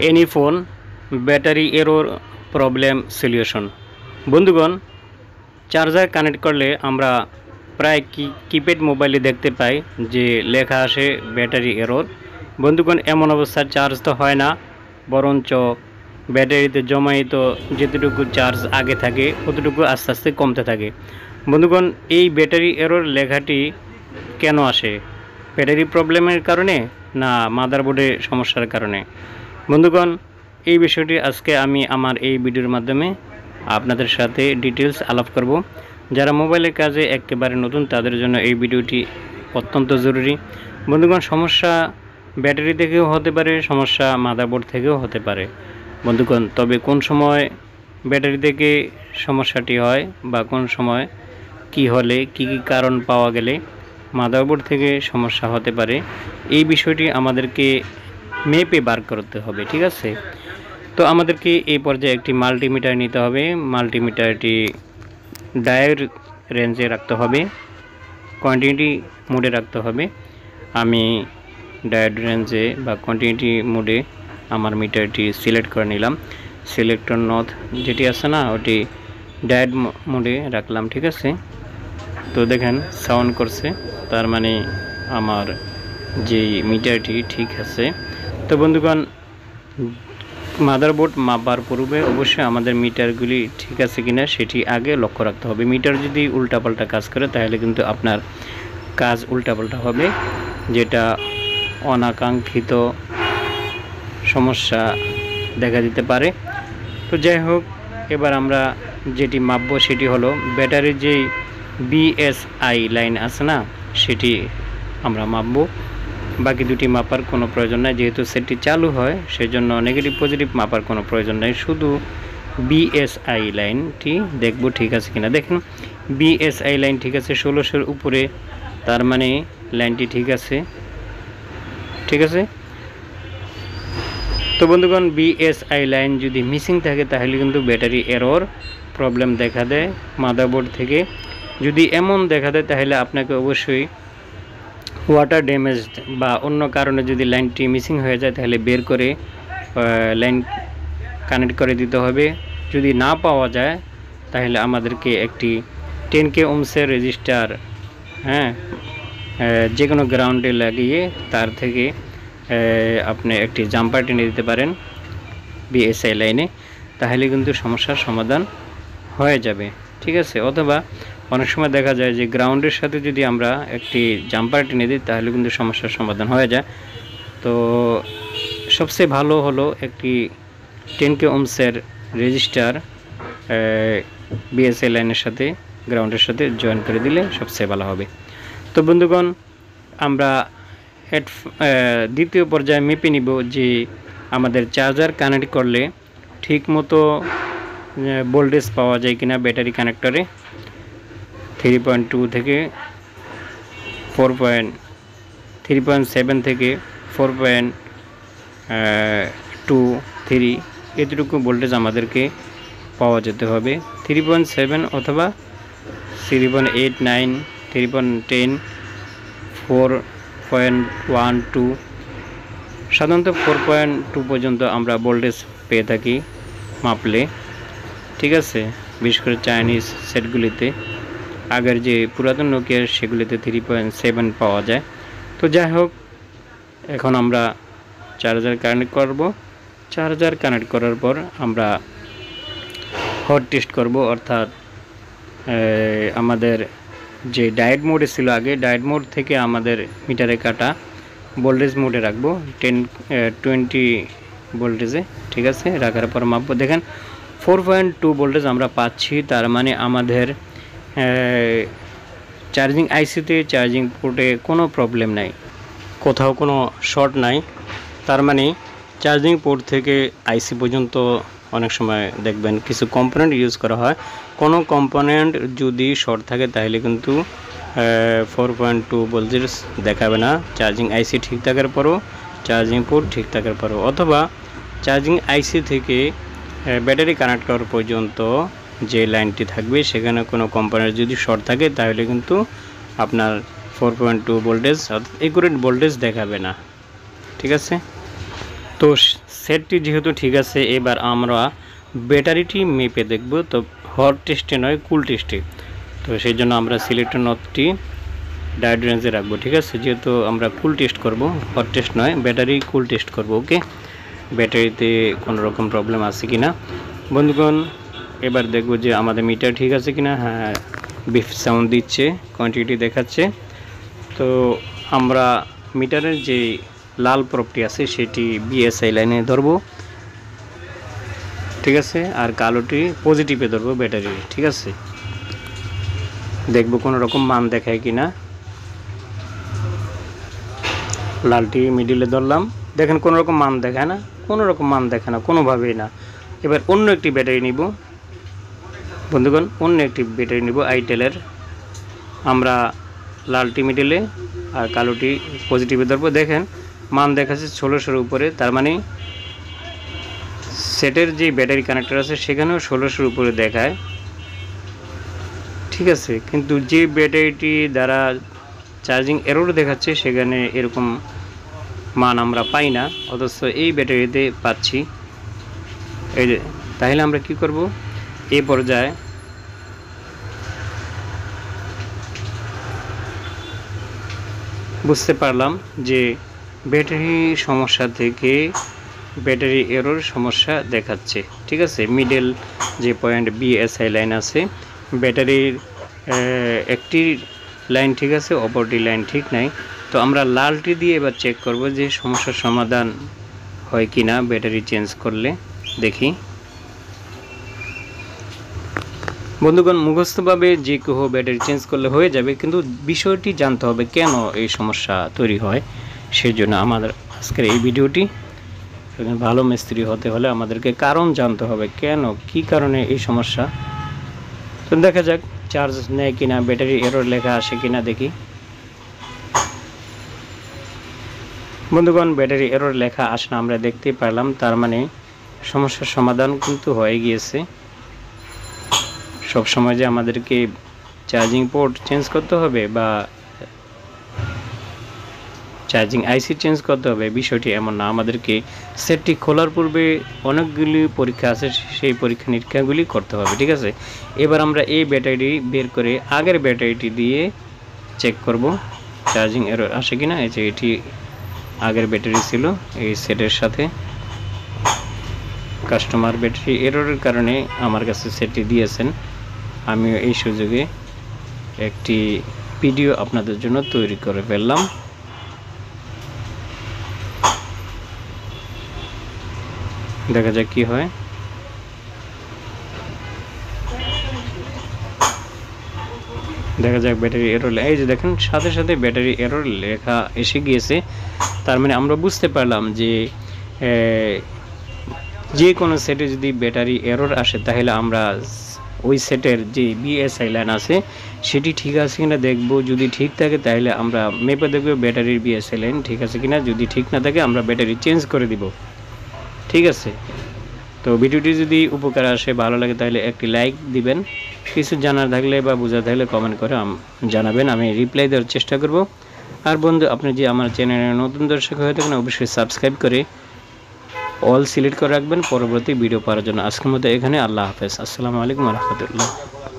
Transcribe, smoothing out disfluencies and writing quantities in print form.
Any phone battery error problem solution. বন্ধুগণ, charger connect করলে আমরা প্রায় কিপ্যাড মোবাইলে দেখতে পাই যে লেখা আসে ব্যাটারি এরর। বন্ধুগণ, এমন অবস্থায় চার্জ তো হয় না, বরঞ্চ ব্যাটারিতে জমায়িত যেতটুকু চার্জ আগে থাকে ততটুকু আস্তে আস্তে কমতে থাকে। বন্ধুগণ, এই ব্যাটারি এরর লেখাটি কেন আসে? ব্যাটারি প্রবলেমের কারণে না মাদারবোর্ডের সমস্যার কারণে? বন্ধুগণ, এই বিষয়টি আজকে আমি আমার এই ভিডিওর মাধ্যমে আপনাদের সাথে ডিটেলস আলাপ করব। যারা মোবাইলের কাজে একেবারে নতুন তাদের জন্য এই ভিডিওটি অত্যন্ত জরুরি। বন্ধুগণ, সমস্যা ব্যাটারি থেকেও হতে পারে, সমস্যা মাদারবোর্ড থেকেও হতে পারে। বন্ধুগণ, তবে কোন সময় ব্যাটারি থেকে সমস্যাটি হয় বা কোন সময় কি হলে কি কারণ পাওয়া গেলে মাদারবোর্ড থেকে সমস্যা হতে পারে, এই বিষয়টি আমাদেরকে মেপে বার করতে হবে। ঠিক আছে, তো আমাদেরকে এই পর্যায়ে একটি মাল্টিমিটার নিতে হবে। মাল্টিমিটারটি ডায়োড রেঞ্জে রাখতে হবে, কন্টিনিউটি মোডে রাখতে হবে। আমি ডায়োড রেঞ্জে বা কন্টিনিউটি মোডে আমার মিটারটি সিলেক্ট করে নিলাম। সিলেক্টর নট যেটি আছে না, ওটি ডায়োড মোডে রাখলাম। ঠিক আছে, তো দেখেন সাউন্ড করছে, তার মানে আমার যেই মিটারটি ঠিক আছে। তো বন্ধুগণ, মাদারবোর্ড মাপার পূর্বে অবশ্যই আমাদের মিটারগুলি ঠিক আছে কিনা সেটি আগে লক্ষ্য রাখতে হবে। মিটার যদি উল্টাপাল্টা কাজ করে তাহলে কিন্তু আপনার কাজ উল্টাপাল্টা হবে, যেটা অনাকাঙ্ক্ষিত সমস্যা দেখা দিতে পারে। তো যাই হোক, এবার আমরা যেটি মাপবো সেটি হলো ব্যাটারির যেই বিএসআই লাইন আছে না, সেটি আমরা মাপবো। বাকি দুটি মাপার কোনো প্রয়োজন নাই, যেহেতু সেটটি চালু হয় সেজন্য নেগেটিভ পজিটিভ মাপার কোনো প্রয়োজন নাই, শুধু বিএসআই লাইনটি দেখব ঠিক আছে কিনা। দেখেন বিএসআই লাইন ঠিক আছে 1600-এর উপরে, তার মানে লাইনটি ঠিক আছে। ঠিক আছে, তো বন্ধুগণ, বিএসআই লাইন যদি মিসিং থাকে তাহলে কিন্তু ব্যাটারি এরর প্রবলেম দেখা দেয় মাদারবোর্ড থেকে। যদি এমন দেখা দেয় তাহলে আপনাকে অবশ্যই ওয়াটার ড্যামেজড বা অন্য কারণে যদি লাইনটি মিসিং হয়ে যায় তাহলে বের করে লাইন কানেক্ট করে দিতে হবে। যদি না পাওয়া যায় তাহলে আমাদেরকে একটি 10K ওহমসের রেজিস্টার যে কোনো গ্রাউন্ডে লাগিয়ে তার থেকে আপনি একটি জাম্পার টেনে দিতে পারেন বিএসআই লাইনে, তাহলে কিন্তু সমস্যার সমাধান হয়ে যাবে। ঠিক আছে, অথবা অনেক সময় দেখা যায় যে গ্রাউন্ডের সাথে যদি আমরা একটি জাম্পার টেনে দিই তাহলে কিন্তু সমস্যার সমাধান হয়ে যায়। তো সবচেয়ে ভালো হলো একটি 10K ওহমসের রেজিস্টার বিএসআই লাইনের সাথে গ্রাউন্ডের সাথে জয়েন করে দিলে সবচেয়ে ভালো হবে। তো বন্ধুগণ, আমরা দ্বিতীয় পর্যায়ে মেপে নিব যে আমাদের চার্জার কানেক্ট করলে ঠিক মতো ভোল্টেজ পাওয়া যায় কিনা ব্যাটারি কানেক্টরে। 3.2 থেকে 3.7 থেকে 4.23 এতটুকু ভোল্টেজ আমাদেরকে পাওয়া যেতে হবে। 3.7 অথবা 3.89, 3.10, 4.12, সাধারণত 4.2 পর্যন্ত আমরা ভোল্টেজ পেয়ে থাকি মাপলে। ঠিক আছে, বিশেষ করে চাইনিজ সেটগুলিতে, আগের যে পুরাতন নোকিয়ার সেগুলিতে 3.7 পাওয়া যায়। তো যাই হোক, এখন আমরা চার্জার কানেক্ট করব। চার্জার কানেক্ট করার পর আমরা হট টেস্ট করব, অর্থাৎ আমাদের যে ডায়োড মোডে ছিল আগে, ডায়োড মোড থেকে আমাদের মিটারে কাটা ভোল্টেজ মোডে রাখবো 20 ভোল্টেজে। ঠিক আছে, রাখার পর মাপবো। দেখেন 4.2 ভোল্টেজ আমরা পাচ্ছি, তার মানে আমাদের চার্জিং আইসিতে চার্জিং পোর্টে কোনো প্রবলেম নাই, কোথাও কোনো শর্ট নাই। তার মানে চার্জিং পোর্ট থেকে আইসি পর্যন্ত অনেক সময় দেখবেন কিছু কম্পোনেন্ট ইউজ করা হয়, কোনো কম্পোনেন্ট যদি শর্ট থাকে তাহলে কিন্তু 4.2 ভোল্টেজ দেখাবে না। চার্জিং আইসি ঠিক থাকার পরও, চার্জিং পোর্ট ঠিক থাকার পরও, অথবা চার্জিং আইসি থেকে ব্যাটারি কানেক্ট করার পর্যন্ত যে লাইনটি থাকবে সেখানে কোনো কম্পোনেন্ট যদি শর্ট থাকে তাহলে কিন্তু আপনার 4.2 ভোল্টেজ অর্থাৎ একুরেট ভোল্টেজ দেখাবে না। ঠিক আছে, তো সেটটি যেহেতু ঠিক আছে, এবার আমরা ব্যাটারিটি মেপে দেখব। তো হট টেস্টে নয়, কুল টেস্টে। তো সেই জন্য আমরা সিলেক্টর নটটি ডায়োড রেঞ্জে রাখবো, ঠিক আছে। যেহেতু আমরা কুল টেস্ট করব, হট টেস্ট নয়, ব্যাটারি কুল টেস্ট করব। ওকে, ব্যাটারিতে কোনো রকম প্রবলেম আছে কি না বন্ধুগণ। এবার দেখব যে আমাদের মিটার ঠিক আছে কি না। হ্যাঁ, বিফ সাউন্ড দিচ্ছে, কোয়ান্টিটি দেখাচ্ছে। তো আমরা মিটারের যে লাল প্রপটি আছে সেটি বিএসআই লাইনে ধরবো, ঠিক আছে। আর কালোটি পজিটিভে ধরবো ব্যাটারি, ঠিক আছে। দেখবো কোনো রকম মান দেখায় কি না। লালটি মিডিলে ধরলাম, দেখেন কোনো রকম মান দেখায় না, কোনো রকম মান দেখায় না, কোনোভাবেই না। এবার অন্য একটি ব্যাটারি নিব বন্ধুগণ, অন্য একটি ব্যাটারি নিব আইটেলের। আমরা লালটি মিডিলে আর কালোটি পজিটিভে ধরবো। দেখেন মান দেখাচ্ছে 1600-এর উপরে, তার মানে সেটের যে ব্যাটারি কানেক্টর আছে সেখানেও 1600-এর উপরে দেখায়, ঠিক আছে। কিন্তু যে ব্যাটারিটি দ্বারা চার্জিং এরর দেখাচ্ছে সেখানে এরকম মান আমরা পাই না, অথচ এই ব্যাটারিতে পাচ্ছি। এই যে, তাহলে আমরা কি করব, এই পর্যায়ে বুঝতে পারলাম যে ব্যাটারি সমস্যা থেকে ব্যাটারি এরর সমস্যা দেখাচ্ছে, ঠিক আছে। মিডল যে পয়েন্ট বিএসআই লাইন আছে, ব্যাটারির একটি লাইন ঠিক আছে, অপরটি লাইন ঠিক নাই। তো আমরা লালটি দিয়ে এবার চেক করব যে সমস্যার সমাধান হয় কি না ব্যাটারি চেঞ্জ করলে। দেখি বন্ধুগণ, মুখস্থভাবে যে কেউ ব্যাটারি চেঞ্জ করলে হয়ে যাবে, কিন্তু বিষয়টি জানতে হবে কেন এই সমস্যা তৈরি হয়। সেই জন্য আমাদের আজকের এই ভিডিওটি। ভালো মিস্ত্রি হতে হলে আমাদেরকে কারণ জানতে হবে, কেন কি কারণে এই সমস্যা। তো দেখা যাক চার্জ নেয় কিনা, ব্যাটারি এরর লেখা আসে কিনা দেখি। বন্ধুগণ, ব্যাটারি এরর লেখা আসে না আমরা দেখতে পারলাম, তার মানে সমস্যার সমাধান কিন্তু হয়ে গিয়েছে। সব সময় যে আমাদেরকে চার্জিং পোর্ট চেঞ্জ করতে হবে বা চার্জিং আইসি চেঞ্জ করতে হবে, বিষয়টি এমন না। আমাদেরকে সেটটি খোলার পূর্বে অনেকগুলি পরীক্ষা আছে, সেই পরীক্ষা নিরীক্ষাগুলি করতে হবে, ঠিক আছে। এবার আমরা এই ব্যাটারি বের করে আগের ব্যাটারিটি দিয়ে চেক করব চার্জিং এরর আসে কিনা। এই যে এটি আগের ব্যাটারি ছিল এই সেটের সাথে, কাস্টমার ব্যাটারি এররের কারণে আমার কাছে সেটটি দিয়েছেন। আমি এই সুযোগে একটি ভিডিও আপনাদের জন্য তৈরি করে ফেললাম। দেখা যাক কি হয়। দেখা যাক ব্যাটারি এরর, এই যে দেখেন সাথে সাথে ব্যাটারি এরর লেখা এসে গিয়েছে। তার মানে আমরা বুঝতে পারলাম যে কোনো সেটে যদি ব্যাটারি এরর আসে তাহলে আমরা ওই সেটের যে বিএসআই লাইন আছে সেটি ঠিক আছে কিনা দেখব। যদি ঠিক থাকে তাহলে আমরা মেপে দেখব ব্যাটারির বিএসআই লাইন ঠিক আছে কিনা। যদি ঠিক না থাকে আমরা ব্যাটারি চেঞ্জ করে দিব, ঠিক আছে। তো ভিডিওটি যদি উপকার আসে, ভালো লাগে, তাহলে একটি লাইক দিবেন। কিছু জানার থাকলে বা বোঝা থাকলে কমেন্ট করে জানাবেন, আমি রিপ্লাই দেওয়ার চেষ্টা করব। আর বন্ধু, আপনি যে আমার চ্যানেলে নতুন দর্শক হয়ে থাকেন অবশ্যই সাবস্ক্রাইব করে অল সিলেক্ট করে রাখবেন পরবর্তী ভিডিও পাওয়ার জন্য। আজকের মতো এখানে, আল্লাহ হাফেজ, আসসালামু আলাইকুম ওয়া রাহমাতুল্লাহ।